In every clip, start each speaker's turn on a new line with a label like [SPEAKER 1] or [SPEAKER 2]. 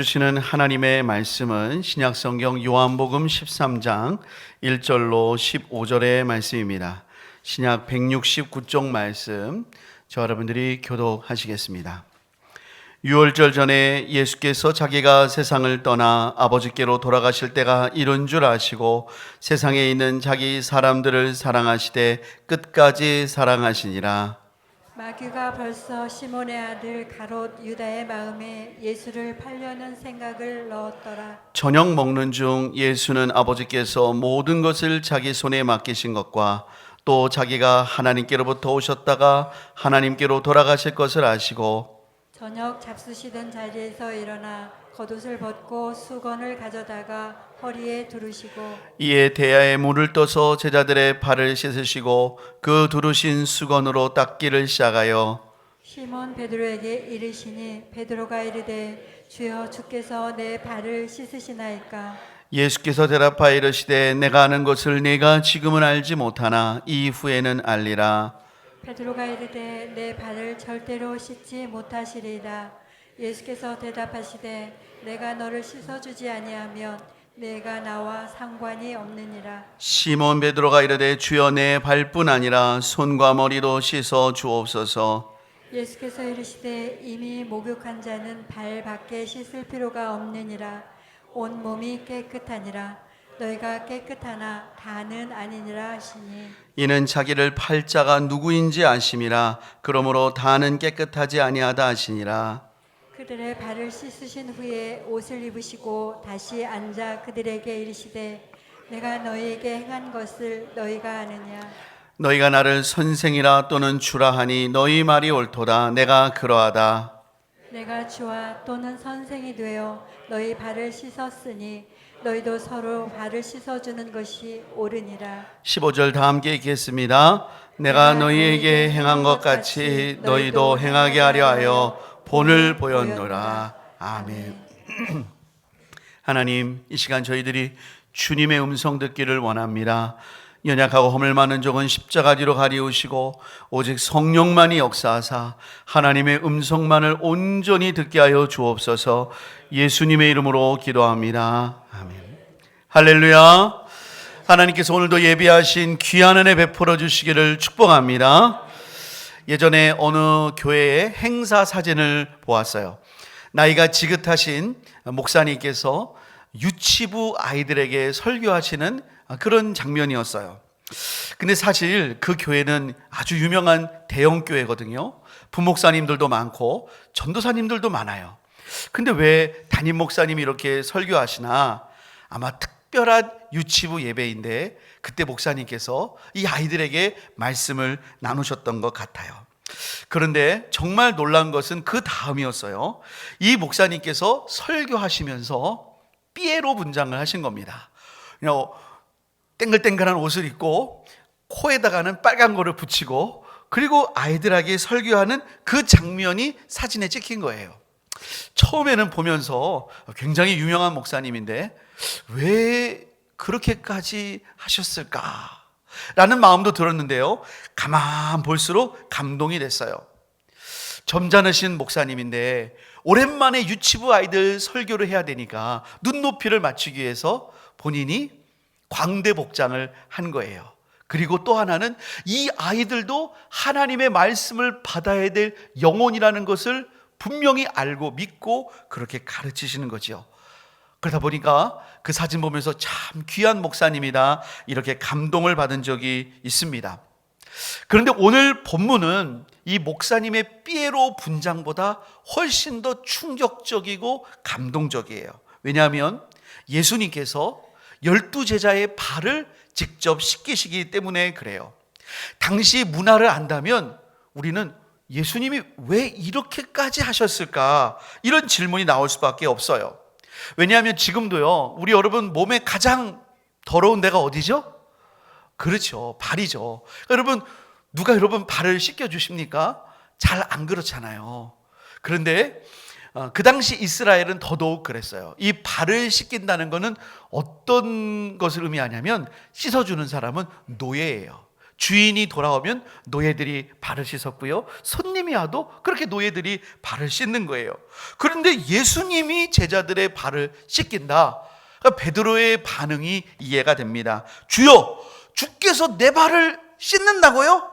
[SPEAKER 1] 주시는 하나님의 말씀은 신약성경 요한복음 13장 1절로 15절의 말씀입니다. 신약 169쪽 말씀, 저 여러분들이 교독하시겠습니다. 유월절 전에 예수께서 자기가 세상을 떠나 아버지께로 돌아가실 때가 이른 줄 아시고 세상에 있는 자기 사람들을 사랑하시되 끝까지 사랑하시니라.
[SPEAKER 2] 마귀가 벌써 시몬의 아들 가롯 유다의 마음에 예수를 팔려는 생각을 넣었더라.
[SPEAKER 1] 저녁 먹는 중 예수는 아버지께서 모든 것을 자기 손에 맡기신 것과 또 자기가 하나님께로부터 오셨다가 하나님께로 돌아가실 것을 아시고
[SPEAKER 2] 저녁 잡수시던 자리에서 일어나 겉옷을 벗고 수건을 가져다가 허리에 두르시고
[SPEAKER 1] 이에 대야에 물을 떠서 제자들의 발을 씻으시고 그 두르신 수건으로 닦기를 시작하여
[SPEAKER 2] 시몬 베드로에게 이르시니 베드로가 이르되 주여 주께서 내 발을 씻으시나이까.
[SPEAKER 1] 예수께서 대답하여 이르시되 내가 아는 것을 네가 지금은 알지 못하나 이후에는 알리라.
[SPEAKER 2] 베드로가 이르되 내 발을 절대로 씻지 못하시리이다. 예수께서 대답하시되 내가 너를 씻어주지 아니하면 내가 나와 상관이 없느니라.
[SPEAKER 1] 시몬 베드로가 이르되 주여 내 발뿐 아니라 손과 머리도 씻어 주옵소서.
[SPEAKER 2] 예수께서 이르시되 이미 목욕한 자는 발밖에 씻을 필요가 없느니라. 온 몸이 깨끗하니라. 너희가 깨끗하나 다는 아니니라 하시니
[SPEAKER 1] 이는 자기를 팔 자가 누구인지 아심이라. 그러므로 다는 깨끗하지 아니하다 하시니라.
[SPEAKER 2] 그들의 발을 씻으신 후에 옷을 입으시고 다시 앉아 그들에게 이르시되 내가 너희에게 행한 것을 너희가 아느냐.
[SPEAKER 1] 너희가 나를 선생이라 또는 주라 하니 너희 말이 옳도다. 내가 그러하다.
[SPEAKER 2] 내가 주와 또는 선생이 되어 너희 발을 씻었으니 너희도 서로 발을 씻어주는 것이 옳으니라.
[SPEAKER 1] 15절 다 함께 읽겠습니다. 내가 너희에게 행한 것 같이 너희도 행하게 하려 하여 본을 보였노라. 아멘. 하나님, 이 시간 저희들이 주님의 음성 듣기를 원합니다. 연약하고 허물 많은 종은 십자가 뒤로 가리우시고 오직 성령만이 역사하사 하나님의 음성만을 온전히 듣게 하여 주옵소서. 예수님의 이름으로 기도합니다. 아멘. 할렐루야. 하나님께서 오늘도 예비하신 귀한 은혜 베풀어 주시기를 축복합니다. 예전에 어느 교회의 행사 사진을 보았어요. 나이가 지긋하신 목사님께서 유치부 아이들에게 설교하시는 그런 장면이었어요. 근데 사실 그 교회는 아주 유명한 대형 교회거든요. 부목사님들도 많고 전도사님들도 많아요. 근데 왜 담임 목사님이 이렇게 설교하시나? 아마 특별한 유치부 예배인데 그때 목사님께서 이 아이들에게 말씀을 나누셨던 것 같아요. 그런데 정말 놀란 것은 그 다음이었어요. 이 목사님께서 설교하시면서 삐에로 분장을 하신 겁니다. 땡글땡글한 옷을 입고 코에다가는 빨간 거를 붙이고 그리고 아이들에게 설교하는 그 장면이 사진에 찍힌 거예요. 처음에는 보면서 굉장히 유명한 목사님인데 왜 그렇게까지 하셨을까? 라는 마음도 들었는데요. 가만 볼수록 감동이 됐어요. 점잖으신 목사님인데 오랜만에 유치부 아이들 설교를 해야 되니까 눈높이를 맞추기 위해서 본인이 광대 복장을 한 거예요. 그리고 또 하나는 이 아이들도 하나님의 말씀을 받아야 될 영혼이라는 것을 분명히 알고 믿고 그렇게 가르치시는 거죠. 그러다 보니까 그 사진 보면서 참 귀한 목사님이다 이렇게 감동을 받은 적이 있습니다. 그런데 오늘 본문은 이 목사님의 삐에로 분장보다 훨씬 더 충격적이고 감동적이에요. 왜냐하면 예수님께서 12제자의 발을 직접 씻기시기 때문에 그래요. 당시 문화를 안다면 우리는 예수님이 왜 이렇게까지 하셨을까? 이런 질문이 나올 수밖에 없어요. 왜냐하면 지금도요, 우리 여러분 몸에 가장 더러운 데가 어디죠? 그렇죠, 발이죠. 여러분, 누가 여러분 발을 씻겨주십니까? 잘 안 그렇잖아요. 그런데 그 당시 이스라엘은 더더욱 그랬어요. 이 발을 씻긴다는 것은 어떤 것을 의미하냐면 씻어주는 사람은 노예예요. 주인이 돌아오면 노예들이 발을 씻었고요. 손님이 와도 그렇게 노예들이 발을 씻는 거예요. 그런데 예수님이 제자들의 발을 씻긴다. 그러니까 베드로의 반응이 이해가 됩니다. 주여, 주께서 내 발을 씻는다고요?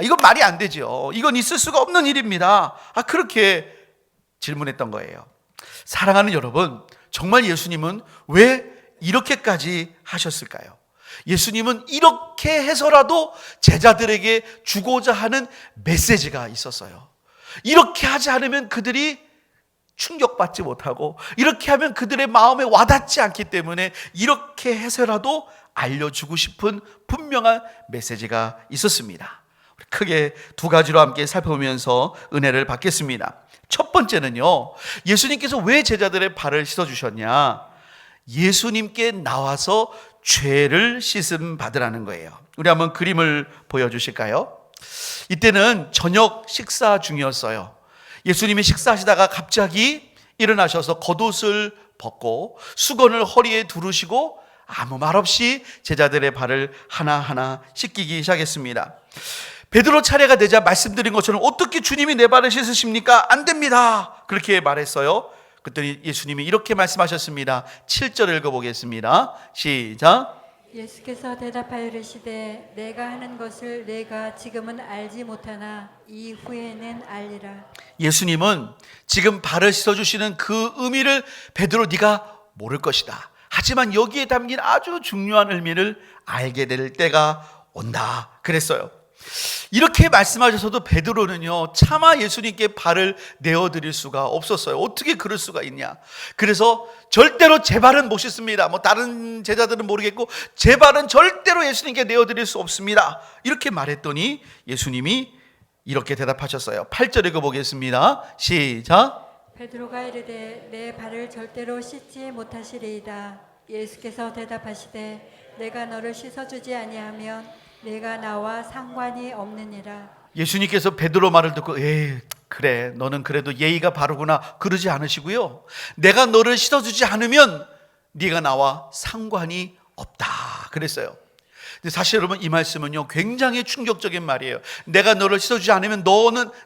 [SPEAKER 1] 이건 말이 안 되죠. 이건 있을 수가 없는 일입니다. 그렇게 질문했던 거예요. 사랑하는 여러분, 정말 예수님은 왜 이렇게까지 하셨을까요? 예수님은 이렇게 해서라도 제자들에게 주고자 하는 메시지가 있었어요. 이렇게 하지 않으면 그들이 충격받지 못하고, 이렇게 하면 그들의 마음에 와닿지 않기 때문에 이렇게 해서라도 알려주고 싶은 분명한 메시지가 있었습니다. 크게 두 가지로 함께 살펴보면서 은혜를 받겠습니다. 첫 번째는요, 예수님께서 왜 제자들의 발을 씻어주셨냐? 예수님께 나와서 죄를 씻음 받으라는 거예요. 우리 한번 그림을 보여주실까요? 이때는 저녁 식사 중이었어요. 예수님이 식사하시다가 갑자기 일어나셔서 겉옷을 벗고 수건을 허리에 두르시고 아무 말 없이 제자들의 발을 하나하나 씻기기 시작했습니다. 베드로 차례가 되자 말씀드린 것처럼 어떻게 주님이 내 발을 씻으십니까? 안 됩니다. 그렇게 말했어요. 그랬더니 예수님이 이렇게 말씀하셨습니다. 7절을 읽어보겠습니다. 시작.
[SPEAKER 2] 예수께서 대답하여 이르시되 내가 하는 것을 내가 지금은 알지 못하나 이후에는 알리라.
[SPEAKER 1] 예수님은 지금 발을 씻어주시는 그 의미를 베드로 네가 모를 것이다. 하지만 여기에 담긴 아주 중요한 의미를 알게 될 때가 온다 그랬어요. 이렇게 말씀하셔서도 베드로는요 차마 예수님께 발을 내어드릴 수가 없었어요. 어떻게 그럴 수가 있냐. 그래서 절대로 제 발은 못 씻습니다. 다른 제자들은 모르겠고 제 발은 절대로 예수님께 내어드릴 수 없습니다. 이렇게 말했더니 예수님이 이렇게 대답하셨어요. 8절 읽어보겠습니다. 시작.
[SPEAKER 2] 베드로가 이르되 내 발을 절대로 씻지 못하시리이다. 예수께서 대답하시되 내가 너를 씻어주지 아니하면 내가 나와 상관이 없느니라.
[SPEAKER 1] 예수님께서 베드로 말을 듣고 그래 너는 그래도 예의가 바르구나 그러지 않으시고요, 내가 너를 씻어주지 않으면 네가 나와 상관이 없다 그랬어요. 근데 사실 여러분 이 말씀은요 굉장히 충격적인 말이에요. 내가 너를 씻어주지 않으면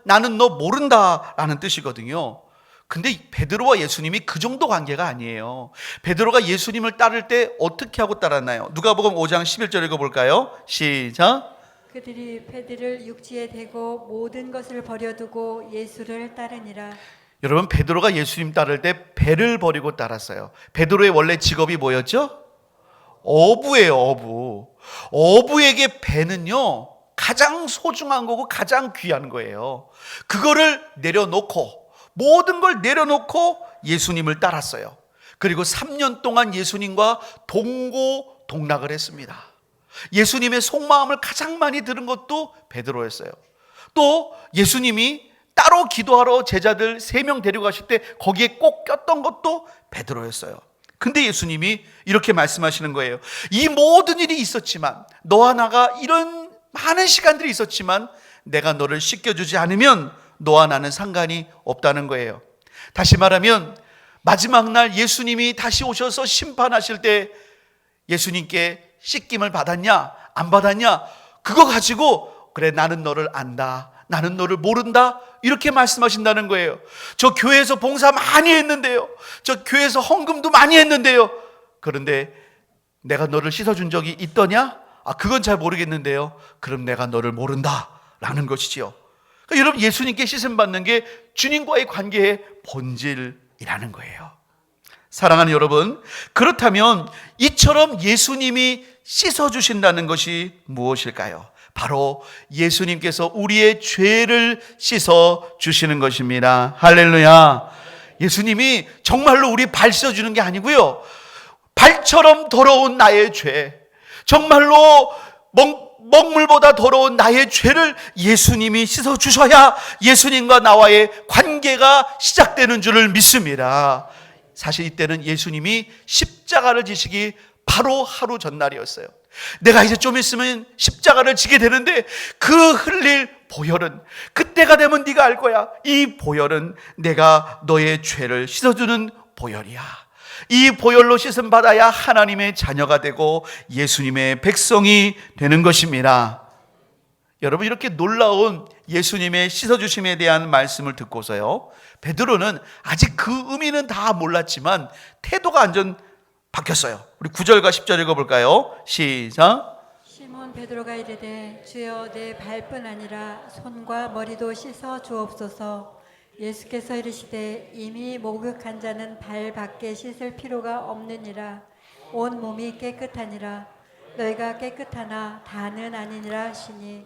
[SPEAKER 1] 나는 너 모른다라는 뜻이거든요. 근데 베드로와 예수님이 그 정도 관계가 아니에요. 베드로가 예수님을 따를 때 어떻게 하고 따랐나요? 누가복음 5장 11절 읽어볼까요? 시작.
[SPEAKER 2] 그들이 배들을 육지에 대고 모든 것을 버려두고 예수를 따르니라.
[SPEAKER 1] 여러분 베드로가 예수님 따를 때 배를 버리고 따랐어요. 베드로의 원래 직업이 뭐였죠? 어부예요. 어부에게 배는요 가장 소중한 거고 가장 귀한 거예요. 그거를 내려놓고 모든 걸 내려놓고 예수님을 따랐어요. 그리고 3년 동안 예수님과 동고동락을 했습니다. 예수님의 속마음을 가장 많이 들은 것도 베드로였어요. 또 예수님이 따로 기도하러 제자들 3명 데려가실 때 거기에 꼭 꼈던 것도 베드로였어요. 근데 예수님이 이렇게 말씀하시는 거예요. 이 모든 일이 있었지만 너와 나가 이런 많은 시간들이 있었지만 내가 너를 씻겨주지 않으면 너와 나는 상관이 없다는 거예요. 다시 말하면 마지막 날 예수님이 다시 오셔서 심판하실 때 예수님께 씻김을 받았냐 안 받았냐 그거 가지고 그래 나는 너를 안다 나는 너를 모른다 이렇게 말씀하신다는 거예요. 저 교회에서 봉사 많이 했는데요, 저 교회에서 헌금도 많이 했는데요, 그런데 내가 너를 씻어준 적이 있더냐? 그건 잘 모르겠는데요. 그럼 내가 너를 모른다 라는 것이지요. 그러니까 여러분 예수님께 씻음 받는 게 주님과의 관계의 본질이라는 거예요. 사랑하는 여러분, 그렇다면 이처럼 예수님이 씻어주신다는 것이 무엇일까요? 바로 예수님께서 우리의 죄를 씻어주시는 것입니다. 할렐루야. 예수님이 정말로 우리 발 씻어주는 게 아니고요, 발처럼 더러운 나의 죄, 정말로 먹물보다 더러운 나의 죄를 예수님이 씻어주셔야 예수님과 나와의 관계가 시작되는 줄을 믿습니다. 사실 이때는 예수님이 십자가를 지시기 바로 하루 전날이었어요. 내가 이제 좀 있으면 십자가를 지게 되는데 그 흘릴 보혈은 그때가 되면 네가 알 거야. 이 보혈은 내가 너의 죄를 씻어주는 보혈이야. 이 보혈로 씻음 받아야 하나님의 자녀가 되고 예수님의 백성이 되는 것입니다. 여러분, 이렇게 놀라운 예수님의 씻어주심에 대한 말씀을 듣고서요, 베드로는 아직 그 의미는 다 몰랐지만 태도가 완전 바뀌었어요. 우리 9절과 10절 읽어볼까요? 시작.
[SPEAKER 2] 시몬 베드로가 이르되 주여 내 발뿐 아니라 손과 머리도 씻어 주옵소서. 예수께서 이르시되 이미 목욕한 자는 발밖에 씻을 필요가 없느니라. 온 몸이 깨끗하니라. 너희가 깨끗하나 다는 아니니라 하시니.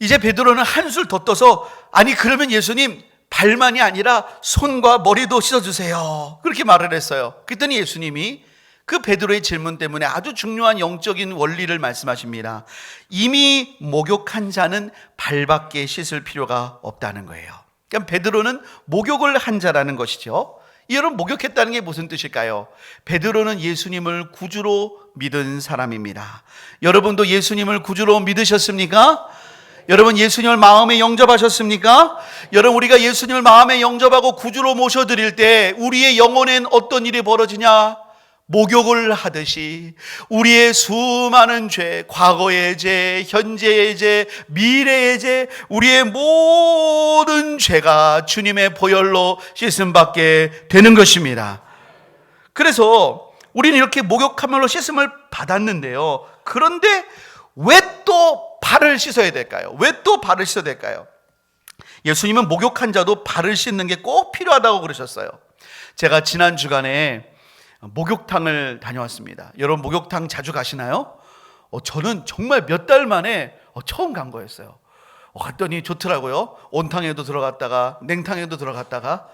[SPEAKER 1] 이제 베드로는 한술 더 떠서, 아니 그러면 예수님 발만이 아니라 손과 머리도 씻어주세요, 그렇게 말을 했어요. 그랬더니 예수님이 그 베드로의 질문 때문에 아주 중요한 영적인 원리를 말씀하십니다. 이미 목욕한 자는 발밖에 씻을 필요가 없다는 거예요. 그러니까 베드로는 목욕을 한 자라는 것이죠. 여러분, 목욕했다는 게 무슨 뜻일까요? 베드로는 예수님을 구주로 믿은 사람입니다. 여러분도 예수님을 구주로 믿으셨습니까? 여러분, 예수님을 마음에 영접하셨습니까? 여러분, 우리가 예수님을 마음에 영접하고 구주로 모셔드릴 때 우리의 영혼엔 어떤 일이 벌어지냐? 목욕을 하듯이 우리의 수많은 죄, 과거의 죄, 현재의 죄, 미래의 죄, 우리의 모든 죄가 주님의 보혈로 씻음받게 되는 것입니다. 그래서 우리는 이렇게 목욕함으로 씻음을 받았는데요, 그런데 왜 또 발을 씻어야 될까요? 왜 또 발을 씻어야 될까요? 예수님은 목욕한 자도 발을 씻는 게 꼭 필요하다고 그러셨어요. 제가 지난 주간에 목욕탕을 다녀왔습니다. 여러분, 목욕탕 자주 가시나요? 저는 정말 몇 달 만에 처음 간 거였어요. 갔더니 좋더라고요. 온탕에도 들어갔다가 냉탕에도 들어갔다가.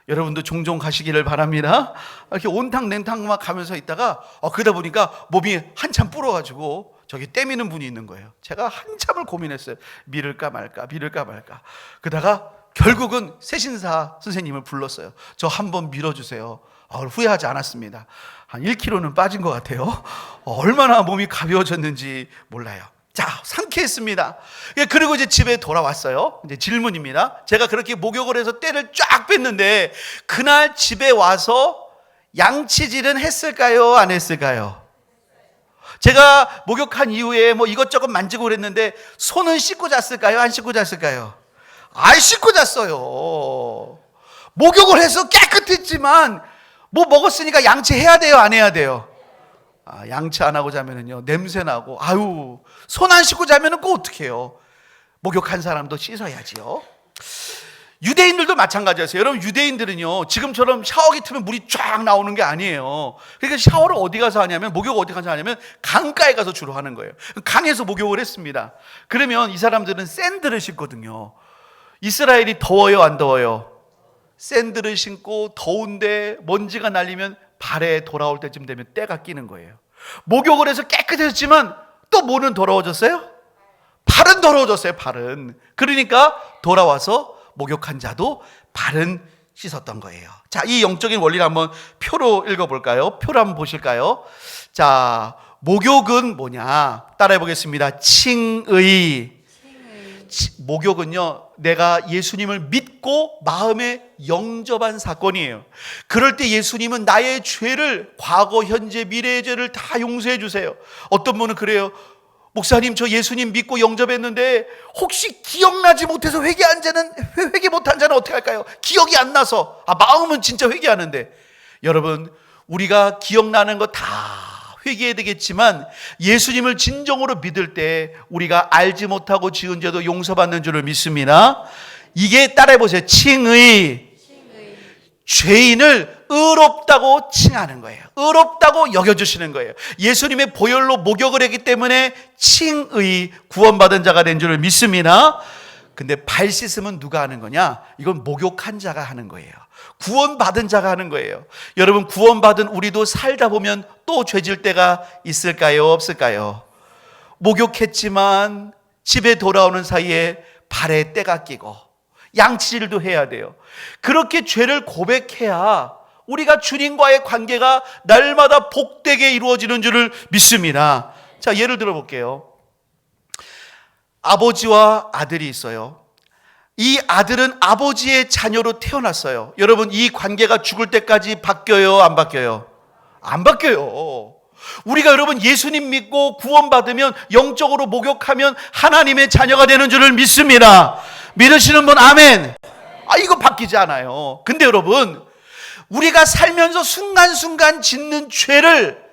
[SPEAKER 1] 여러분도 종종 가시기를 바랍니다. 이렇게 온탕 냉탕 막 가면서 있다가 그러다 보니까 몸이 한참 불어가지고 저기 떼미는 분이 있는 거예요. 제가 한참을 고민했어요. 밀을까 말까, 밀을까 말까. 그러다가 결국은 세신사 선생님을 불렀어요. 저 한번 밀어주세요. 후회하지 않았습니다. 한 1kg는 빠진 것 같아요. 얼마나 몸이 가벼워졌는지 몰라요. 자, 상쾌했습니다. 그리고 이제 집에 돌아왔어요. 이제 질문입니다. 제가 그렇게 목욕을 해서 때를 쫙 뺐는데 그날 집에 와서 양치질은 했을까요? 안 했을까요? 제가 목욕한 이후에 뭐 이것저것 만지고 그랬는데 손은 씻고 잤을까요? 안 씻고 잤을까요? 안 씻고 잤어요. 목욕을 해서 깨끗했지만 뭐 먹었으니까 양치해야 돼요? 안 해야 돼요? 양치 안 하고 자면은요, 냄새 나고, 손 안 씻고 자면은 꼭 어떡해요? 목욕한 사람도 씻어야지요. 유대인들도 마찬가지였어요. 여러분, 유대인들은요, 지금처럼 샤워기 틀면 물이 쫙 나오는 게 아니에요. 그러니까 샤워를 어디 가서 하냐면, 목욕 어디 가서 하냐면 강가에 가서 주로 하는 거예요. 강에서 목욕을 했습니다. 그러면 이 사람들은 샌들을 신거든요. 이스라엘이 더워요, 안 더워요? 샌들을 신고 더운데 먼지가 날리면 발에 돌아올 때쯤 되면 때가 끼는 거예요. 목욕을 해서 깨끗해졌지만 또 뭐는 더러워졌어요? 발은 더러워졌어요, 발은. 그러니까 돌아와서 목욕한 자도 발은 씻었던 거예요. 자, 이 영적인 원리를 한번 표로 읽어볼까요? 표로 한번 보실까요? 자, 목욕은 뭐냐? 따라해 보겠습니다. 칭의. 목욕은요, 내가 예수님을 믿고 마음에 영접한 사건이에요. 그럴 때 예수님은 나의 죄를, 과거, 현재, 미래의 죄를 다 용서해 주세요. 어떤 분은 그래요. 목사님, 저 예수님 믿고 영접했는데 혹시 기억나지 못해서 회개 못한 자는 어떻게 할까요? 기억이 안 나서. 마음은 진짜 회개하는데. 여러분, 우리가 기억나는 거 다 회개해야 되겠지만 예수님을 진정으로 믿을 때 우리가 알지 못하고 지은 죄도 용서받는 줄을 믿습니다. 이게 따라해보세요. 칭의. 죄인을 의롭다고 칭하는 거예요. 의롭다고 여겨주시는 거예요. 예수님의 보혈로 목욕을 했기 때문에 칭의, 구원받은 자가 된 줄을 믿습니다. 근데 발 씻음은 누가 하는 거냐? 이건 목욕한 자가 하는 거예요. 구원받은 자가 하는 거예요. 여러분, 구원받은 우리도 살다 보면 또 죄질 때가 있을까요? 없을까요? 목욕했지만 집에 돌아오는 사이에 발에 때가 끼고 양치질도 해야 돼요. 그렇게 죄를 고백해야 우리가 주님과의 관계가 날마다 복되게 이루어지는 줄을 믿습니다. 자, 예를 들어 볼게요. 아버지와 아들이 있어요. 이 아들은 아버지의 자녀로 태어났어요. 여러분, 이 관계가 죽을 때까지 바뀌어요, 안 바뀌어요? 안 바뀌어요. 우리가 여러분 예수님 믿고 구원받으면, 영적으로 목욕하면 하나님의 자녀가 되는 줄을 믿습니다. 믿으시는 분 아멘. 이거 바뀌지 않아요. 근데 여러분, 우리가 살면서 순간순간 짓는 죄를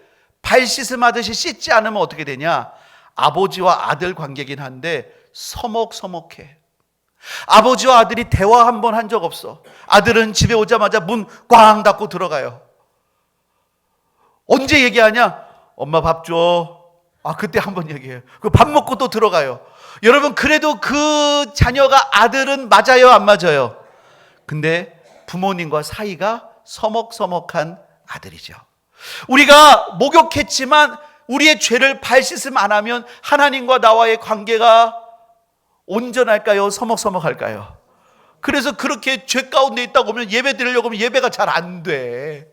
[SPEAKER 1] 발 씻음하듯이 씻지 않으면 어떻게 되냐? 아버지와 아들 관계긴 한데 서먹서먹해. 아버지와 아들이 대화 한 번 한 적 없어. 아들은 집에 오자마자 문 꽝 닫고 들어가요. 언제 얘기하냐? 엄마 밥 줘. 그때 한 번 얘기해요. 그 밥 먹고 또 들어가요. 여러분, 그래도 그 자녀가 아들은 맞아요, 안 맞아요? 근데 부모님과 사이가 서먹서먹한 아들이죠. 우리가 목욕했지만 우리의 죄를 발 씻음 안 하면 하나님과 나와의 관계가 온전할까요? 서먹서먹할까요? 그래서 그렇게 죄 가운데 있다고 하면 예배 드리려고 하면 예배가 잘 안 돼.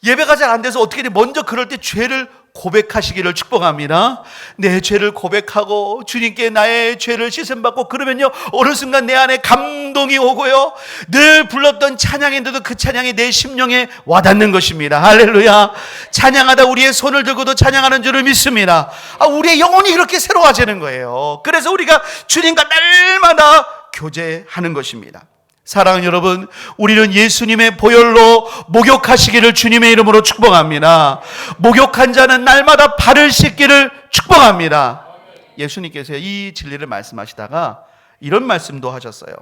[SPEAKER 1] 예배가 잘 안 돼서 어떻게 돼? 먼저 그럴 때 죄를 고백하시기를 축복합니다. 내 죄를 고백하고 주님께 나의 죄를 씻음받고 그러면요, 어느 순간 내 안에 감동이 오고요, 늘 불렀던 찬양인데도 그 찬양이 내 심령에 와닿는 것입니다. 할렐루야. 찬양하다 우리의 손을 들고도 찬양하는 줄을 믿습니다. 우리의 영혼이 그렇게 새로워지는 거예요. 그래서 우리가 주님과 날마다 교제하는 것입니다. 사랑하는 여러분, 우리는 예수님의 보혈로 목욕하시기를 주님의 이름으로 축복합니다. 목욕한 자는 날마다 발을 씻기를 축복합니다. 예수님께서 이 진리를 말씀하시다가 이런 말씀도 하셨어요.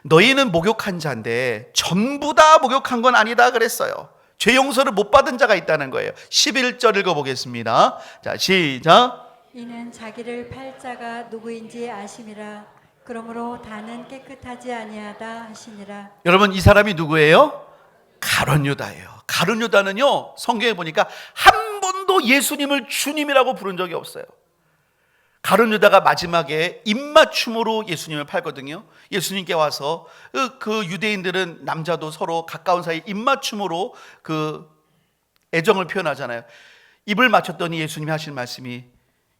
[SPEAKER 1] 너희는 목욕한 자인데 전부 다 목욕한 건 아니다 그랬어요. 죄 용서를 못 받은 자가 있다는 거예요. 11절 읽어보겠습니다. 자, 시작.
[SPEAKER 2] 이는 자기를 팔 자가 누구인지 아심이라. 그러므로 다는 깨끗하지 아니하다 하시니라.
[SPEAKER 1] 여러분, 이 사람이 누구예요? 가룟 유다예요. 가룟 유다는요, 성경에 보니까 한 번도 예수님을 주님이라고 부른 적이 없어요. 가룟 유다가 마지막에 입맞춤으로 예수님을 팔거든요. 예수님께 와서 그 유대인들은 남자도 서로 가까운 사이 입맞춤으로 그 애정을 표현하잖아요. 입을 맞췄더니 예수님이 하신 말씀이,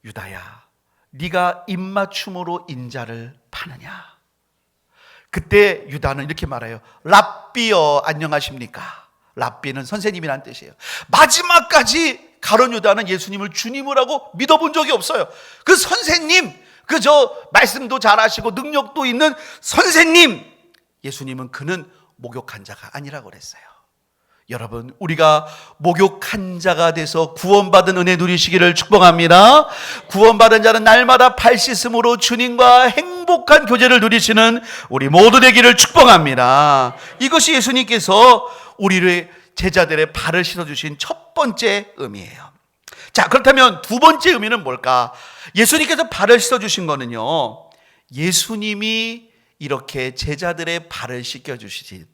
[SPEAKER 1] 유다야, 네가 입맞춤으로 인자를 파느냐? 그때 유다는 이렇게 말해요. 랍비여, 안녕하십니까? 랍비는 선생님이란 뜻이에요. 마지막까지 가룟 유다는 예수님을 주님이라고 믿어본 적이 없어요. 그 선생님, 말씀도 잘하시고 능력도 있는 선생님, 예수님은 그는 목욕한 자가 아니라고 그랬어요. 여러분, 우리가 목욕한 자가 돼서 구원받은 은혜 누리시기를 축복합니다. 구원받은 자는 날마다 발 씻음으로 주님과 행복한 교제를 누리시는 우리 모두 되기를 축복합니다. 이것이 예수님께서 우리의 제자들의 발을 씻어주신 첫 번째 의미예요. 자, 그렇다면 두 번째 의미는 뭘까? 예수님께서 발을 씻어주신 거는요, 예수님이 이렇게 제자들의 발을 씻겨주시지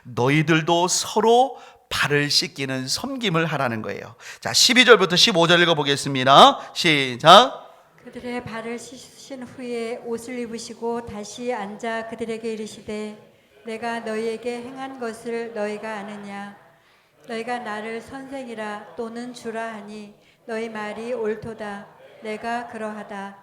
[SPEAKER 1] 너희들도 서로 발을 씻기는 섬김을 하라는 거예요. 자, 12절부터 15절 읽어보겠습니다. 시작.
[SPEAKER 2] 그들의 발을 씻으신 후에 옷을 입으시고 다시 앉아 그들에게 이르시되, 내가 너희에게 행한 것을 너희가 아느냐? 너희가 나를 선생이라 또는 주라 하니 너희 말이 옳도다. 내가 그러하다.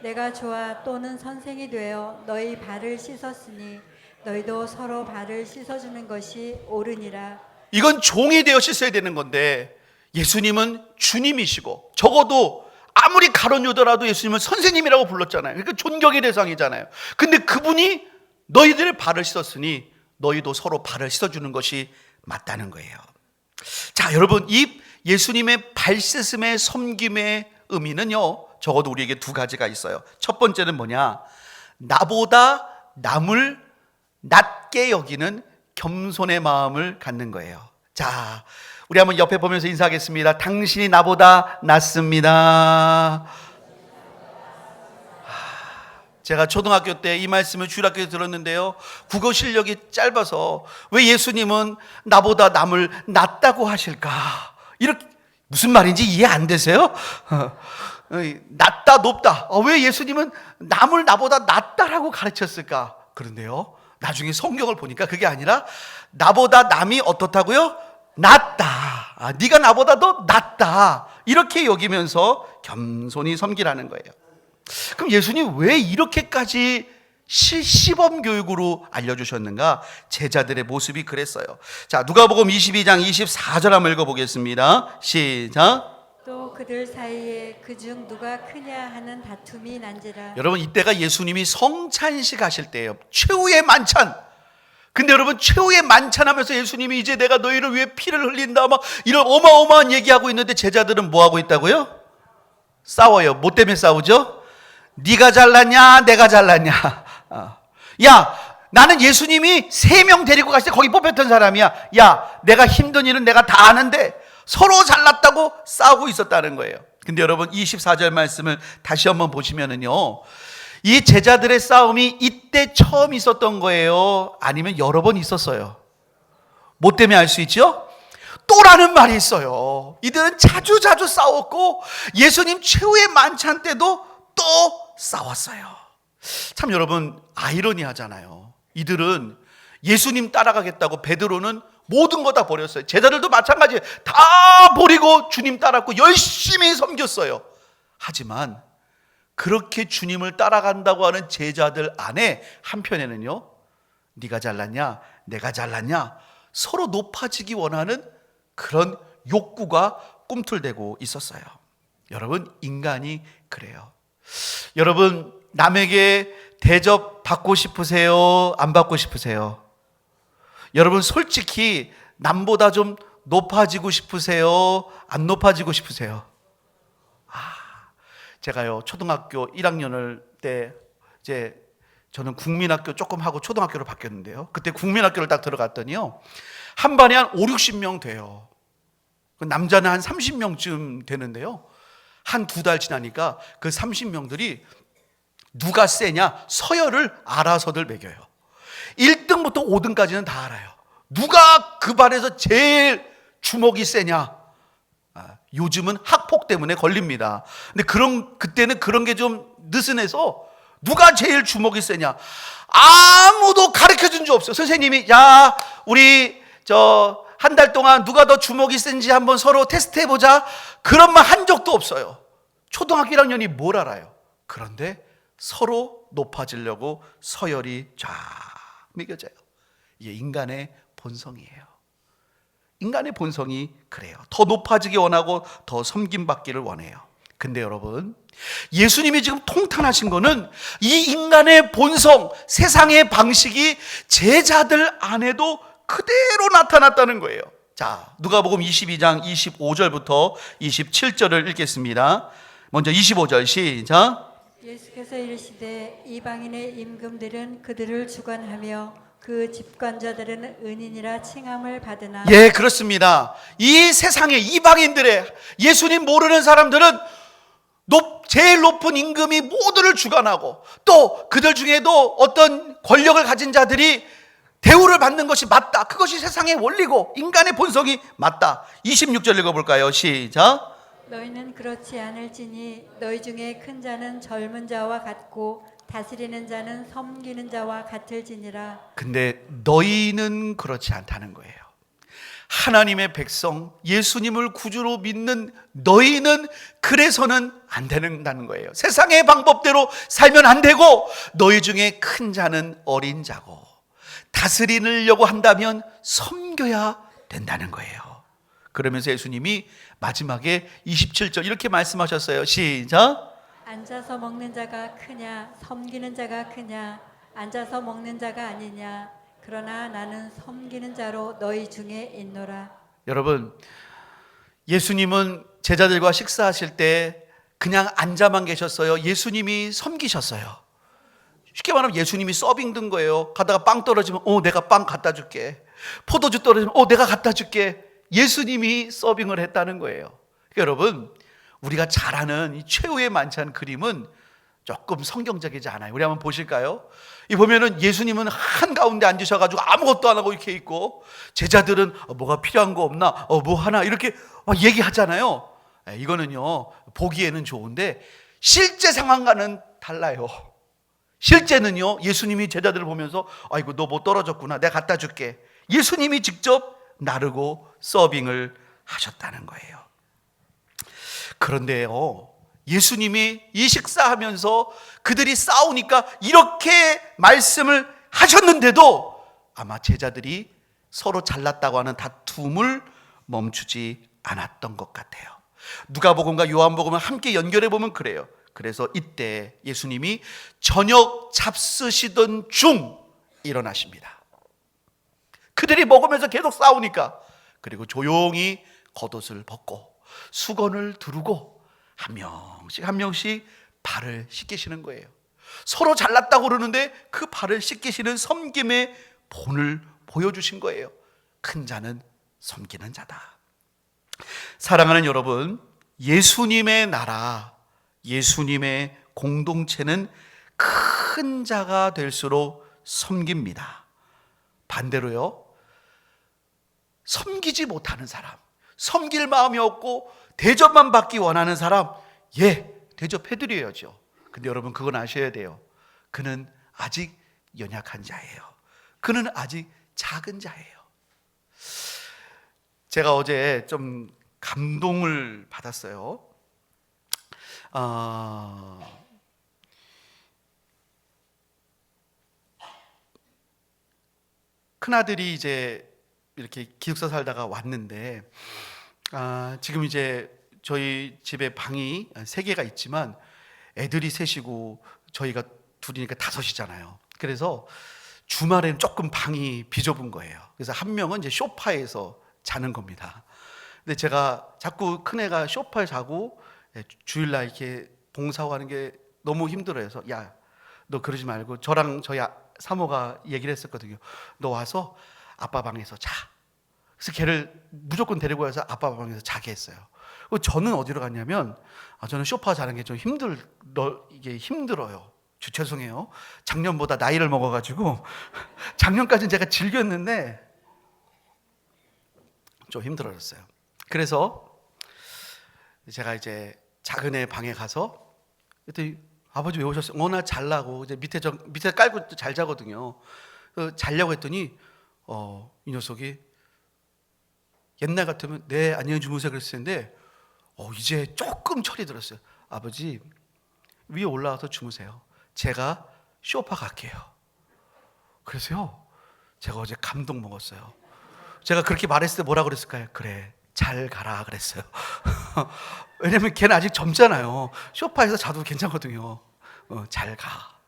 [SPEAKER 2] 내가 주와 또는 선생이 되어 너희 발을 씻었으니 너희도 서로 발을 씻어주는 것이 옳으니라.
[SPEAKER 1] 이건 종이 되어 씻어야 되는 건데 예수님은 주님이시고, 적어도 아무리 가룟 유다라도 예수님을 선생님이라고 불렀잖아요. 그러니까 존경의 대상이잖아요. 근데 그분이 너희들의 발을 씻었으니 너희도 서로 발을 씻어주는 것이 맞다는 거예요. 자, 여러분, 이 예수님의 발 씻음의 섬김의 의미는요, 적어도 우리에게 두 가지가 있어요. 첫 번째는 뭐냐? 나보다 남을 낮게 여기는 겸손의 마음을 갖는 거예요. 자, 우리 한번 옆에 보면서 인사하겠습니다. 당신이 나보다 낫습니다. 제가 초등학교 때 이 말씀을 주일학교에서 들었는데요, 국어 실력이 짧아서 왜 예수님은 나보다 남을 낫다고 하실까? 이렇게 무슨 말인지 이해 안 되세요? 낫다, 높다. 왜 예수님은 남을 나보다 낫다라고 가르쳤을까? 그런데요, 나중에 성경을 보니까 그게 아니라 나보다 남이 어떻다고요? 낫다. 네가 나보다 더 낫다. 이렇게 여기면서 겸손히 섬기라는 거예요. 그럼 예수님 왜 이렇게까지 시범 교육으로 알려주셨는가? 제자들의 모습이 그랬어요. 자, 누가복음 22장 24절 한번 읽어보겠습니다. 시작.
[SPEAKER 2] 또 그들 사이에 그중 누가 크냐 하는 다툼이 난지라.
[SPEAKER 1] 여러분, 이때가 예수님이 성찬식 하실 때예요. 최후의 만찬. 근데 여러분, 최후의 만찬하면서 예수님이 이제 내가 너희를 위해 피를 흘린다 막 이런 어마어마한 얘기하고 있는데 제자들은 뭐 하고 있다고요? 싸워요. 뭐 때문에 싸우죠? 네가 잘났냐 내가 잘났냐. 야, 나는 예수님이 3명 데리고 갔을 때 거기 뽑혔던 사람이야. 야, 내가 힘든 일은 내가 다 아는데 서로 잘났다고 싸우고 있었다는 거예요. 근데 여러분, 24절 말씀을 다시 한번 보시면은요, 이 제자들의 싸움이 이때 처음 있었던 거예요? 아니면 여러 번 있었어요? 뭐 때문에 알 수 있죠? 또라는 말이 있어요. 이들은 자주 싸웠고 예수님 최후의 만찬 때도 또 싸웠어요. 참 여러분, 아이러니하잖아요. 이들은 예수님 따라가겠다고 베드로는 모든 거 다 버렸어요. 제자들도 마찬가지예요. 다 버리고 주님 따랐고 열심히 섬겼어요. 하지만 그렇게 주님을 따라간다고 하는 제자들 안에 한편에는요, 네가 잘났냐 내가 잘났냐 서로 높아지기 원하는 그런 욕구가 꿈틀대고 있었어요. 여러분, 인간이 그래요. 여러분, 남에게 대접 받고 싶으세요? 안 받고 싶으세요? 여러분, 솔직히 남보다 좀 높아지고 싶으세요? 안 높아지고 싶으세요? 제가요, 초등학교 1학년을 때 이제 저는 국민학교 조금 하고 초등학교로 바뀌었는데요. 그때 국민학교를 딱 들어갔더니요, 한 반에 한 5, 60명 돼요. 남자는 한 30명쯤 되는데요. 한 2달 지나니까 그 30명들이 누가 세냐 서열을 알아서들 매겨요. 1등부터 5등까지는 다 알아요. 누가 그 반에서 제일 주먹이 세냐. 요즘은 학폭 때문에 걸립니다. 근데 그때는 그런 게 좀 느슨해서 누가 제일 주먹이 세냐 아무도 가르쳐 준 적 없어요. 선생님이 야, 우리 한 달 동안 누가 더 주먹이 센지 한번 서로 테스트 해보자, 그런 말 한 적도 없어요. 초등학교 1학년이 뭘 알아요? 그런데 서로 높아지려고 서열이 쫙 매겨져요. 이게 인간의 본성이에요. 인간의 본성이 그래요. 더 높아지기 원하고 더 섬김받기를 원해요. 근데 여러분, 예수님이 지금 통탄하신 거는 이 인간의 본성, 세상의 방식이 제자들 안에도 그대로 나타났다는 거예요. 자, 누가복음 22장 25절부터 27절을 읽겠습니다. 먼저 25절 시작.
[SPEAKER 2] 예수께서 이르시되 이방인의 임금들은 그들을 주관하며 그 집관자들은 은인이라 칭함을 받으나.
[SPEAKER 1] 예, 그렇습니다. 이 세상의 이방인들의, 예수님 모르는 사람들은 제일 높은 임금이 모두를 주관하고 또 그들 중에도 어떤 권력을 가진 자들이 대우를 받는 것이 맞다. 그것이 세상의 원리고 인간의 본성이 맞다. 26절 읽어볼까요? 시작.
[SPEAKER 2] 너희는 그렇지 않을지니 너희 중에 큰 자는 젊은 자와 같고 다스리는 자는 섬기는 자와 같을지니라.
[SPEAKER 1] 근데 너희는 그렇지 않다는 거예요. 하나님의 백성, 예수님을 구주로 믿는 너희는 그래서는 안 된다는 거예요. 세상의 방법대로 살면 안 되고 너희 중에 큰 자는 어린 자고 다스리려고 한다면 섬겨야 된다는 거예요. 그러면서 예수님이 마지막에 27절 이렇게 말씀하셨어요. 시작.
[SPEAKER 2] 앉아서 먹는 자가 크냐 섬기는 자가 크냐. 앉아서 먹는 자가 아니냐. 그러나 나는 섬기는 자로 너희 중에 있노라.
[SPEAKER 1] 여러분, 예수님은 제자들과 식사하실 때 그냥 앉아만 계셨어요? 예수님이 섬기셨어요. 쉽게 말하면 예수님이 서빙 든 거예요. 가다가 빵 떨어지면 내가 빵 갖다 줄게. 포도주 떨어지면 내가 갖다 줄게. 예수님이 서빙을 했다는 거예요. 그러니까 여러분, 우리가 잘 아는 이 최후의 만찬 그림은 조금 성경적이지 않아요. 우리 한번 보실까요? 이 보면은 예수님은 한가운데 앉으셔가지고 아무것도 안 하고 이렇게 있고 제자들은 뭐가 필요한 거 없나? 뭐 하나? 이렇게 막 얘기하잖아요. 이거는요, 보기에는 좋은데 실제 상황과는 달라요. 실제는요, 예수님이 제자들을 보면서 아이고 너 뭐 떨어졌구나, 내가 갖다 줄게. 예수님이 직접 나르고 서빙을 하셨다는 거예요. 그런데요, 예수님이 이 식사하면서 그들이 싸우니까 이렇게 말씀을 하셨는데도 아마 제자들이 서로 잘났다고 하는 다툼을 멈추지 않았던 것 같아요. 누가복음과 요한복음을 함께 연결해 보면 그래요. 그래서 이때 예수님이 저녁 잡수시던 중 일어나십니다. 그들이 먹으면서 계속 싸우니까, 그리고 조용히 겉옷을 벗고 수건을 두르고 한 명씩 발을 씻기시는 거예요. 서로 잘났다고 그러는데 그 발을 씻기시는 섬김의 본을 보여주신 거예요. 큰 자는 섬기는 자다. 사랑하는 여러분, 예수님의 나라, 예수님의 공동체는 큰 자가 될수록 섬깁니다. 반대로요, 섬기지 못하는 사람, 섬길 마음이 없고 대접만 받기 원하는 사람, 대접해드려야죠. 근데 여러분, 그건 아셔야 돼요. 그는 아직 연약한 자예요. 그는 아직 작은 자예요. 제가 어제 좀 감동을 받았어요. 큰아들이 이제 이렇게 기숙사 살다가 왔는데, 지금 이제 저희 집에 방이 3개가 있지만 애들이 셋이고 저희가 둘이니까 5이잖아요. 그래서 주말에는 조금 방이 비좁은 거예요. 그래서 한 명은 이제 소파에서 자는 겁니다. 근데 제가 자꾸 큰애가 소파에 자고 주일날 이렇게 봉사하고 하는 게 너무 힘들어요. 그래서 야, 너 그러지 말고, 저랑 저희 사모가 얘기를 했었거든요. 너 와서 아빠 방에서 자. 그래서 걔를 무조건 데리고 와서 아빠 방에서 자게 했어요. 저는 어디로 갔냐면, 저는 소파 자는 게 좀 이게 힘들어요. 죄송해요. 작년보다 나이를 먹어가지고 작년까지는 제가 즐겼는데 좀 힘들어졌어요. 그래서 제가 이제 작은 애 방에 가서 그랬더니 아버지 왜 오셨어요? 나 잘라고. 이제 밑에 깔고 잘 자거든요. 자려고 했더니 이 녀석이 옛날 같으면 네 안녕히 주무세요 그랬을 텐데 이제 조금 철이 들었어요. 아버지 위에 올라와서 주무세요. 제가 소파 갈게요. 그래서요, 제가 어제 감동 먹었어요. 제가 그렇게 말했을 때 뭐라 그랬을까요? 그래, 잘 가라 그랬어요. 왜냐면 걔는 아직 젊잖아요. 소파에서 자도 괜찮거든요. 잘 가.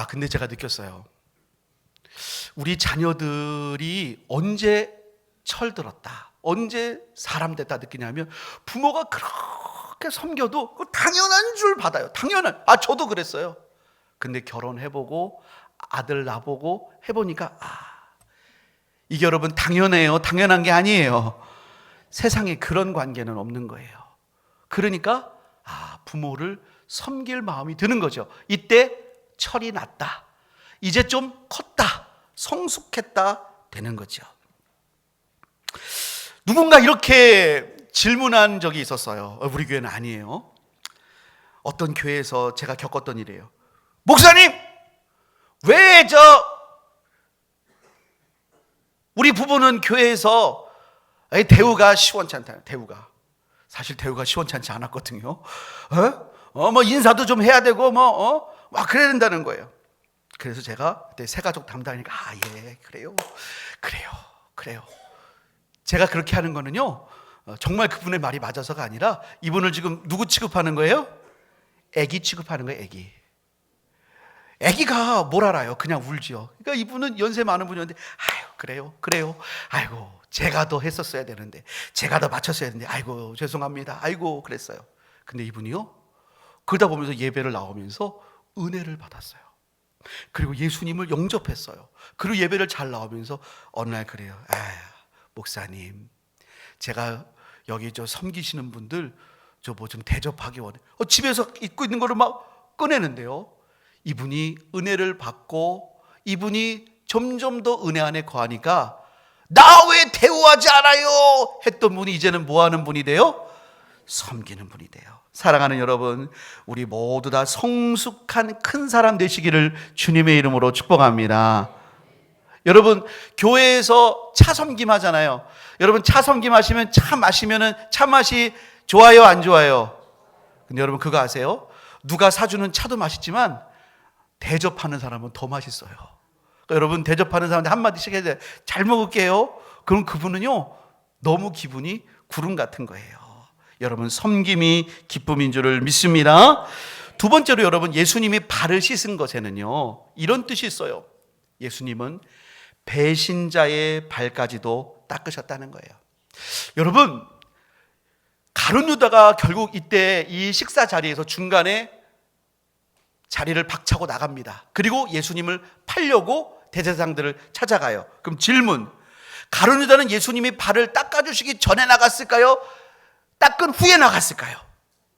[SPEAKER 1] 근데 제가 느꼈어요. 우리 자녀들이 언제 철들었다, 언제 사람 됐다 느끼냐면, 부모가 그렇게 섬겨도 당연한 줄 받아요. 저도 그랬어요. 근데 결혼해보고 아들 낳아보고 해보니까 이게 여러분 당연해요. 당연한 게 아니에요. 세상에 그런 관계는 없는 거예요. 그러니까 부모를 섬길 마음이 드는 거죠. 이때 철이 났다, 이제 좀 컸다, 성숙했다 되는 거죠. 누군가 이렇게 질문한 적이 있었어요. 우리 교회는 아니에요. 어떤 교회에서 제가 겪었던 일이에요. 목사님, 왜 우리 부부는 교회에서 대우가 시원찮다. 사실 대우가 시원찮지 않았거든요. 인사도 좀 해야 되고 막 그래야 된다는 거예요. 그래서 제가 그때 새가족 담당이니까 그래요. 제가 그렇게 하는 거는요, 정말 그분의 말이 맞아서가 아니라, 이분을 지금 누구 취급하는 거예요? 애기 취급하는 거예요. 애기가 뭘 알아요? 그냥 울지요. 그러니까 이분은 연세 많은 분이었는데, 그래요. 아이고, 제가 더 했었어야 되는데, 제가 더 맞췄어야 되는데, 아이고 죄송합니다. 그랬어요. 근데 이분이요, 그러다 보면서 예배를 나오면서 은혜를 받았어요. 그리고 예수님을 영접했어요. 그리고 예배를 잘 나오면서 어느 날 그래요. 목사님, 제가 여기 섬기시는 분들 뭐 좀 대접하기 원해. 집에서 입고 있는 거를 막 꺼내는데요, 이분이 은혜를 받고 이분이 점점 더 은혜 안에 거하니까, 나 왜 대우하지 않아요? 했던 분이 이제는 뭐 하는 분이 돼요? 섬기는 분이 돼요. 사랑하는 여러분, 우리 모두 다 성숙한 큰 사람 되시기를 주님의 이름으로 축복합니다. 여러분, 교회에서 차 섬김 하잖아요. 여러분, 차 섬김 하시면 차 마시면은 차 맛이 좋아요, 안 좋아요? 근데 여러분 그거 아세요? 누가 사주는 차도 맛있지만 대접하는 사람은 더 맛있어요. 그러니까 여러분 대접하는 사람한테 한마디씩 해야 돼요. 잘 먹을게요. 그럼 그분은요 너무 기분이 구름 같은 거예요. 여러분 섬김이 기쁨인 줄을 믿습니다. 두 번째로 여러분 예수님이 발을 씻은 것에는요 이런 뜻이 있어요. 예수님은 배신자의 발까지도 닦으셨다는 거예요. 여러분 가룟 유다가 결국 이때 이 식사 자리에서 중간에 자리를 박차고 나갑니다. 그리고 예수님을 팔려고 대제사장들을 찾아가요. 그럼 질문, 가룟 유다는 예수님이 발을 닦아주시기 전에 나갔을까요? 닦은 후에 나갔을까요?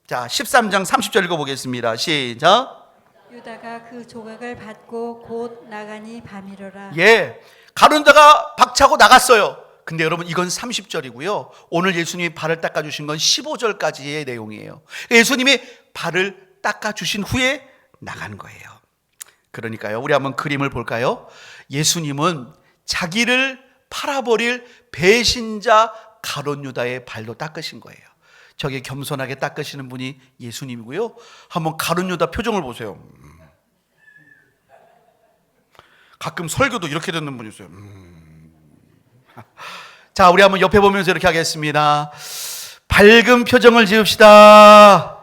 [SPEAKER 1] 자, 13장 30절 읽어보겠습니다. 시작.
[SPEAKER 2] 유다가 그 조각을 받고 곧 나가니 밤이로라.
[SPEAKER 1] 예, 가룟 유다가 박차고 나갔어요. 근데 여러분 이건 30절이고요. 오늘 예수님이 발을 닦아주신 건 15절까지의 내용이에요. 예수님이 발을 닦아주신 후에 나간 거예요. 그러니까요. 우리 한번 그림을 볼까요? 예수님은 자기를 팔아버릴 배신자 가룟 유다의 발도 닦으신 거예요. 저게 겸손하게 닦으시는 분이 예수님이고요. 한번 가룟 유다 표정을 보세요. 가끔 설교도 이렇게 듣는 분이 있어요. 자, 우리 한번 옆에 보면서 이렇게 하겠습니다. 밝은 표정을 지읍시다.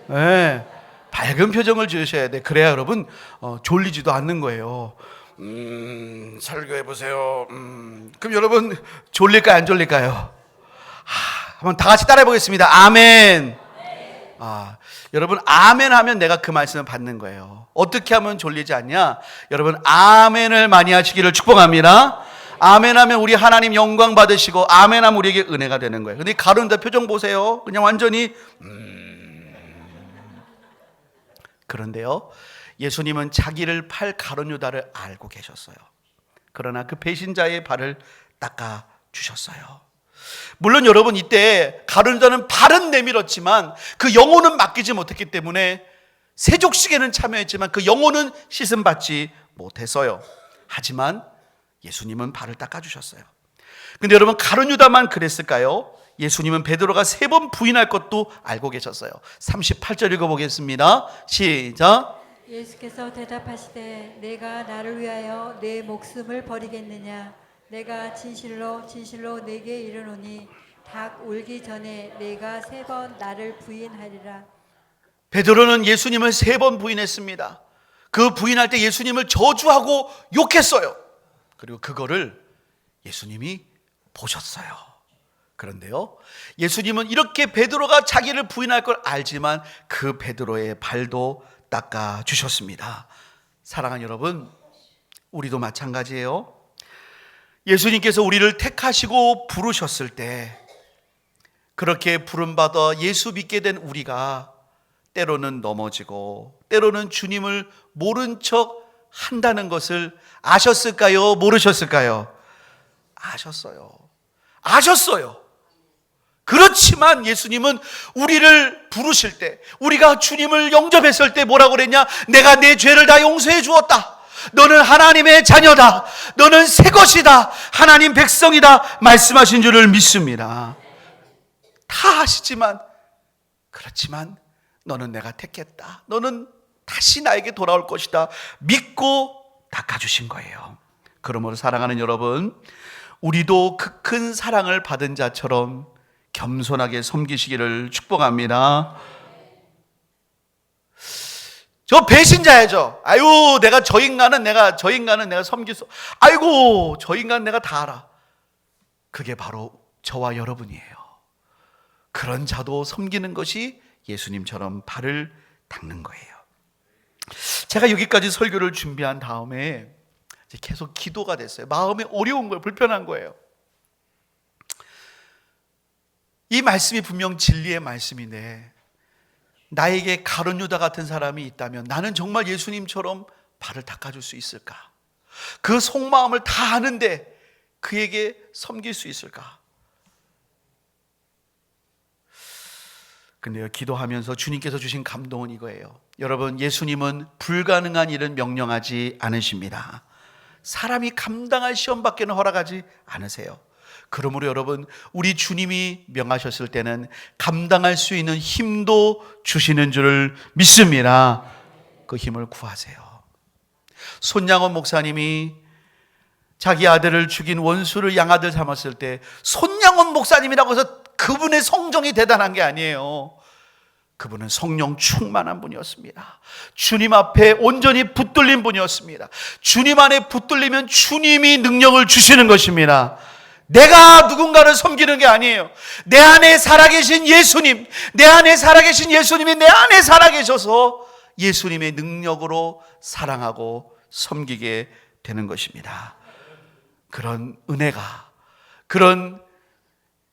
[SPEAKER 1] 네, 밝은 표정을 지으셔야 돼. 그래야 여러분 졸리지도 않는 거예요. 설교해 보세요. 그럼 여러분 졸릴까요, 안 졸릴까요? 한번 다 같이 따라해 보겠습니다. 아멘. 여러분 아멘 하면 내가 그 말씀을 받는 거예요. 어떻게 하면 졸리지 않냐? 여러분 아멘을 많이 하시기를 축복합니다. 아멘 하면 우리 하나님 영광 받으시고 아멘 하면 우리에게 은혜가 되는 거예요. 근데 가룟 유다 표정 보세요. 그냥 완전히 그런데요, 예수님은 자기를 팔 가룟 유다를 알고 계셨어요. 그러나 그 배신자의 발을 닦아 주셨어요. 물론 여러분 이때 가룟 유다는 발은 내밀었지만 그 영혼은 맡기지 못했기 때문에 세족식에는 참여했지만 그 영혼은 씻음 받지 못했어요. 하지만 예수님은 발을 닦아 주셨어요. 근데 여러분 가룟 유다만 그랬을까요? 예수님은 베드로가 3번 부인할 것도 알고 계셨어요. 38절 읽어보겠습니다. 시작.
[SPEAKER 2] 예수께서 대답하시되 내가 나를 위하여 내 목숨을 버리겠느냐? 내가 진실로 진실로 내게 이르노니 닭 울기 전에 내가 3번 나를 부인하리라.
[SPEAKER 1] 베드로는 예수님을 3번 부인했습니다. 그 부인할 때 예수님을 저주하고 욕했어요. 그리고 그거를 예수님이 보셨어요. 그런데요, 예수님은 이렇게 베드로가 자기를 부인할 걸 알지만 그 베드로의 발도 닦아 주셨습니다. 사랑하는 여러분, 우리도 마찬가지예요. 예수님께서 우리를 택하시고 부르셨을 때 그렇게 부름받아 예수 믿게 된 우리가 때로는 넘어지고 때로는 주님을 모른 척 한다는 것을 아셨을까요? 모르셨을까요? 아셨어요. 그렇지만 예수님은 우리를 부르실 때, 우리가 주님을 영접했을 때 뭐라고 그랬냐? 내가 내 죄를 다 용서해 주었다. 너는 하나님의 자녀다. 너는 새 것이다. 하나님 백성이다. 말씀하신 줄을 믿습니다. 다 하시지만, 그렇지만 너는 내가 택했다. 너는 다시 나에게 돌아올 것이다. 믿고 닦아주신 거예요. 그러므로 사랑하는 여러분, 우리도 그 큰 사랑을 받은 자처럼 겸손하게 섬기시기를 축복합니다. 저 배신자야죠. 아유, 내가 저 인간은 내가 섬길 수, 아이고, 저 인간 내가 다 알아. 그게 바로 저와 여러분이에요. 그런 자도 섬기는 것이 예수님처럼 발을 닦는 거예요. 제가 여기까지 설교를 준비한 다음에 계속 기도가 됐어요. 마음에 어려운 거예요. 불편한 거예요. 이 말씀이 분명 진리의 말씀인데 나에게 가룟 유다 같은 사람이 있다면 나는 정말 예수님처럼 발을 닦아줄 수 있을까? 그 속마음을 다 아는데 그에게 섬길 수 있을까? 근데요, 기도하면서 주님께서 주신 감동은 이거예요. 여러분, 예수님은 불가능한 일은 명령하지 않으십니다. 사람이 감당할 시험밖에는 허락하지 않으세요. 그러므로 여러분, 우리 주님이 명하셨을 때는 감당할 수 있는 힘도 주시는 줄을 믿습니다. 그 힘을 구하세요. 손양원 목사님이 자기 아들을 죽인 원수를 양아들 삼았을 때 손양원 목사님이라고 해서 그분의 성정이 대단한 게 아니에요. 그분은 성령 충만한 분이었습니다. 주님 앞에 온전히 붙들린 분이었습니다. 주님 안에 붙들리면 주님이 능력을 주시는 것입니다. 내가 누군가를 섬기는 게 아니에요. 내 안에 살아계신 예수님, 내 안에 살아계신 예수님이 내 안에 살아계셔서 예수님의 능력으로 사랑하고 섬기게 되는 것입니다. 그런 은혜가, 그런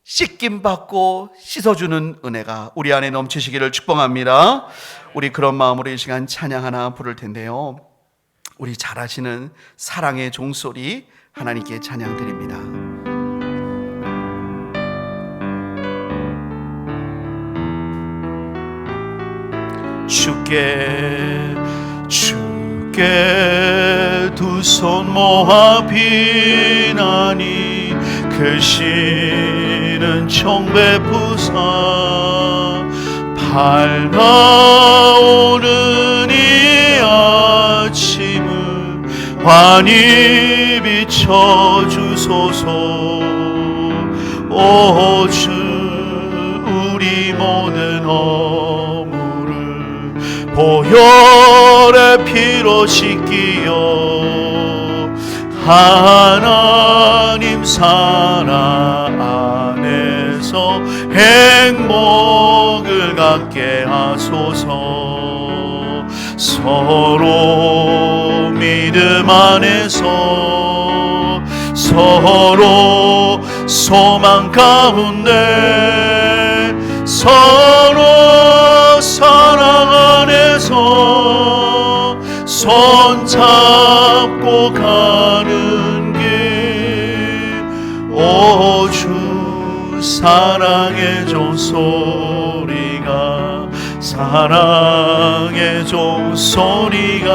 [SPEAKER 1] 씻김받고 씻어주는 은혜가 우리 안에 넘치시기를 축복합니다. 우리 그런 마음으로 이 시간 찬양 하나 부를 텐데요, 우리 잘 아시는 사랑의 종소리 하나님께 찬양 드립니다. 주께 두 손 모아 비나니 크시는 청 베푸사 밝아오는 이 아침을 환히 비춰주소서. 오 주, 우리 모든 허물을 보혈의 피로 씻기어 하나님 사랑 안에서 행복을 갖게 하소서. 서로 믿음 안에서 서로 소망 가운데 서로 사랑 안에서 손잡고 가는 길. 오 주, 사랑의 종소리가 사랑의 종소리가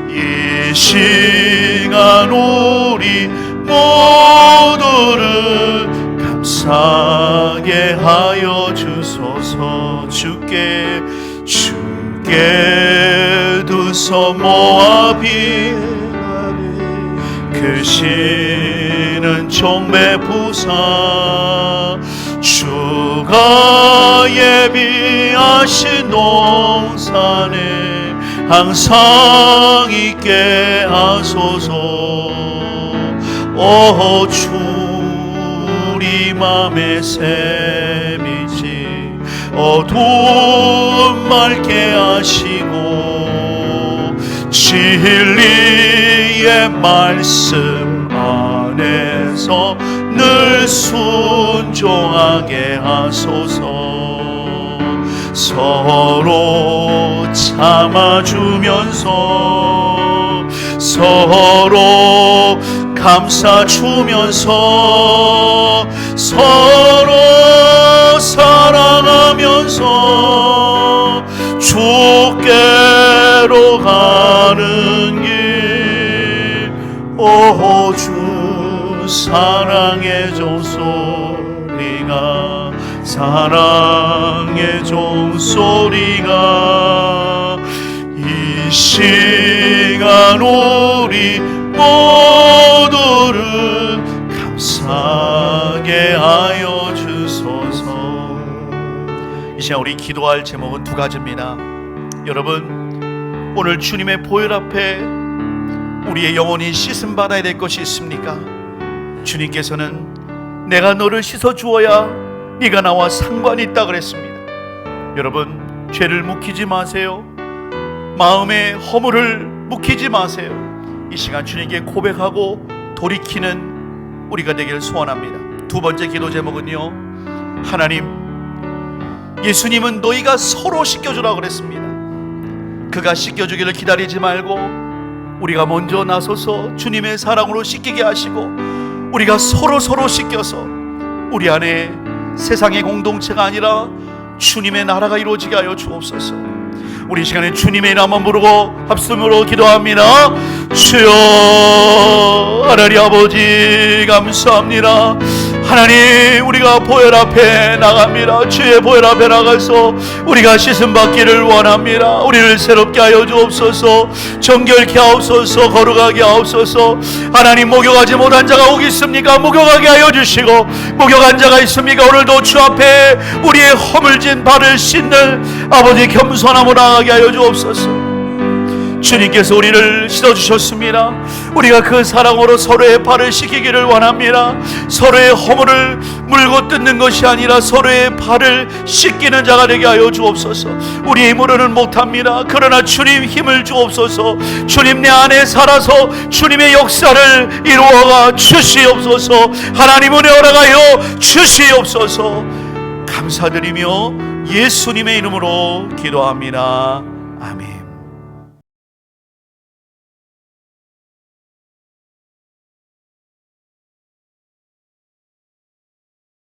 [SPEAKER 1] 이 시간 우리 모두를 감사하게 하여 주소서. 주께 두 손 모아 비나니 크시는 청 베푸사 주가 예비하신 농산에 항상 있게 하소서. 오 주, 우리 맘의 샘이지 어두움 맑게 하시고 진리의 말씀 안에서 늘 순종하게 하소서. 서로 참아주면서 서로 감싸주면서 서로 사랑하면서 주께로 가는 길. 오 주, 사랑의 종소리가 사랑의 종소리가 이 시간 우리 모두를 감사하게 하여 주소서. 이 시간 우리 기도할 제목은 두 가지입니다. 여러분, 오늘 주님의 보혈 앞에 우리의 영혼이 씻음 받아야 될 것이 있습니까? 주님께서는 내가 너를 씻어 주어야 네가 나와 상관이 있다 그랬습니다. 여러분, 죄를 묵히지 마세요. 마음의 허물을 묵히지 마세요. 이 시간 주님께 고백하고 돌이키는 우리가 되기를 소원합니다. 두 번째 기도 제목은요, 하나님, 예수님은 너희가 서로 씻겨주라고 그랬습니다. 그가 씻겨주기를 기다리지 말고 우리가 먼저 나서서 주님의 사랑으로 씻기게 하시고 우리가 서로 씻겨서 우리 안에 세상의 공동체가 아니라 주님의 나라가 이루어지게 하여 주옵소서. 우리 시간에 주님의 이름만 부르고 합심으로 기도합니다. 주여, 하나님 아버지 감사합니다. 하나님, 우리가 보혈 앞에 나갑니다. 주의 보혈 앞에 나가서 우리가 씻음 받기를 원합니다. 우리를 새롭게 하여 주옵소서. 정결케 하옵소서. 거룩하게 하옵소서. 하나님, 목욕하지 못한 자가 오기 있습니까? 목욕하게 하여 주시고, 목욕한 자가 있습니까? 오늘도 주 앞에 우리의 허물진 발을 씻는 아버지 겸손함으로 나가게 하여 주옵소서. 주님께서 우리를 씻어주셨습니다. 우리가 그 사랑으로 서로의 발을 씻기기를 원합니다. 서로의 허물을 물고 뜯는 것이 아니라 서로의 발을 씻기는 자가 되게 하여 주옵소서. 우리의 힘으로는 못합니다. 그러나 주님 힘을 주옵소서. 주님 내 안에 살아서 주님의 역사를 이루어가 주시옵소서. 하나님 은혜 허락하여 주시옵소서. 감사드리며 예수님의 이름으로 기도합니다. 아멘.